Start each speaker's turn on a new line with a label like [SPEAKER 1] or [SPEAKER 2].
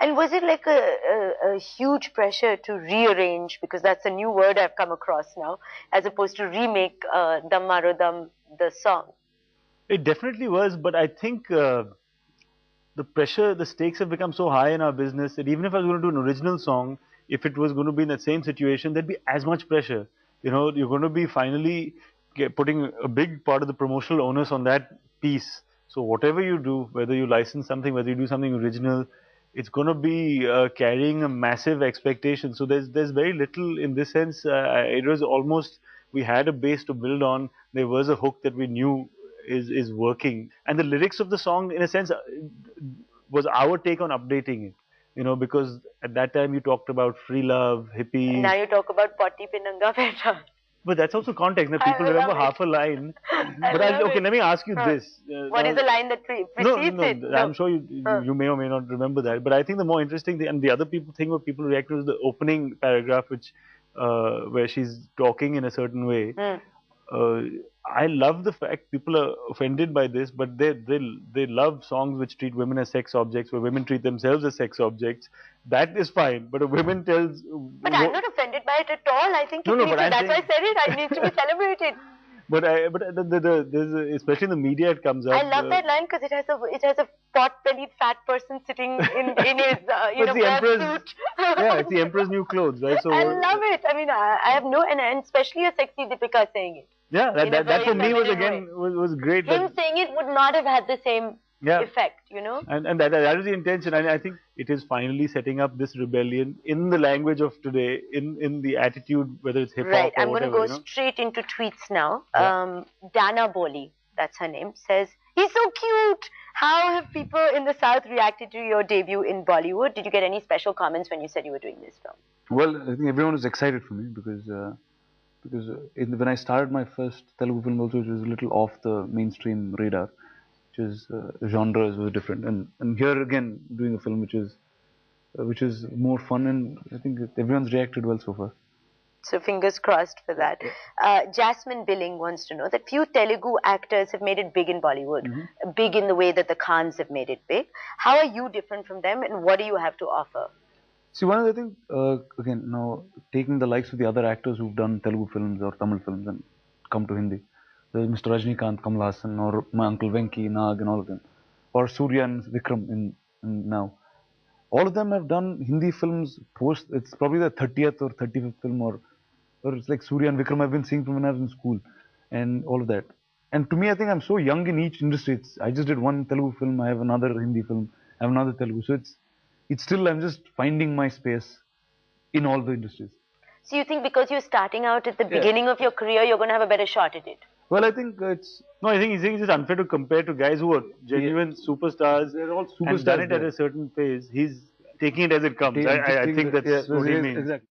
[SPEAKER 1] And was it like a huge pressure to rearrange, because that's a new word I've come across now, as opposed to remake Dum Maro Dum, the song?
[SPEAKER 2] It definitely was, but I think the pressure, the stakes have become so high in our business that even if I was going to do an original song, if it was going to be in that same situation, there'd be as much pressure. You know, you're going to be finally putting a big part of the promotional onus on that piece. So whatever you do, whether you license something, whether you do something original, it's going to be carrying a massive expectation. So there's very little in this sense. It was almost, we had a base to build on. There was a hook that we knew is working, and the lyrics of the song, in a sense, was our take on updating it. You know, because at that time you talked about free love, hippies.
[SPEAKER 1] Now you talk about Potti Pinanga Beta.
[SPEAKER 2] But that's also context. Now people remember half a line. But okay, let me ask you this.
[SPEAKER 1] What is the line that precedes it?
[SPEAKER 2] No, I'm sure you may or may not remember that. But I think the more interesting thing, and the other thing where people react to, is the opening paragraph, which where she's talking in a certain way. I love the fact people are offended by this, but they love songs which treat women as sex objects, where women treat themselves as sex objects. That is fine, but a woman tells.
[SPEAKER 1] But I'm not offended by it at all. I think that's why I said it. It needs to be celebrated.
[SPEAKER 2] There's especially in the media it comes out.
[SPEAKER 1] I love that line because it has a pot-bellied fat person sitting in his suit.
[SPEAKER 2] Yeah, it's the emperor's new clothes, right? So
[SPEAKER 1] I love it. I mean, I have no, and especially a sexy Deepika saying it.
[SPEAKER 2] Yeah, that for me was great.
[SPEAKER 1] Him saying it would not have had the same effect, you know.
[SPEAKER 2] And that is the intention. And I think it is finally setting up this rebellion in the language of today, in the attitude, whether it's hip hop or
[SPEAKER 1] I'm
[SPEAKER 2] whatever.
[SPEAKER 1] going to go straight into tweets now. Dana Boli, that's her name, says, "He's so cute. How have people in the South reacted to your debut in Bollywood? Did you get any special comments when you said you were doing this film?"
[SPEAKER 3] Well, I think everyone was excited for me because when I started my first Telugu film also, it was a little off the mainstream radar, which is genres were different, and here again doing a film which is more fun, and I think everyone's reacted well so far.
[SPEAKER 1] So fingers crossed for that. Jasmine Billing wants to know that few Telugu actors have made it big in Bollywood, big in the way that the Khans have made it big. How are you different from them, and what do you have to offer?
[SPEAKER 3] See, one of the things, again, now taking the likes of the other actors who've done Telugu films or Tamil films and come to Hindi, there's Mr. Rajnikant, Kamal Haasan, or my uncle Venki, Nag, and all of them, or Surya and Vikram in now. All of them have done Hindi films post, it's probably the 30th or 35th film, or it's like Surya and Vikram I've been seeing from when I was in school, and all of that. And to me, I think I'm so young in each industry. I just did one Telugu film, I have another Hindi film, I have another Telugu. So it's still, I'm just finding my space in all the industries.
[SPEAKER 1] So you think because you're starting out at the beginning of your career, you're going to have a better shot at it?
[SPEAKER 3] Well, I think it's...
[SPEAKER 2] No, I think it's just unfair to compare to guys who are genuine superstars.
[SPEAKER 3] They're all superstars.
[SPEAKER 2] And done it at a certain phase. He's taking it as it comes. I think that's what he means.
[SPEAKER 3] Exactly.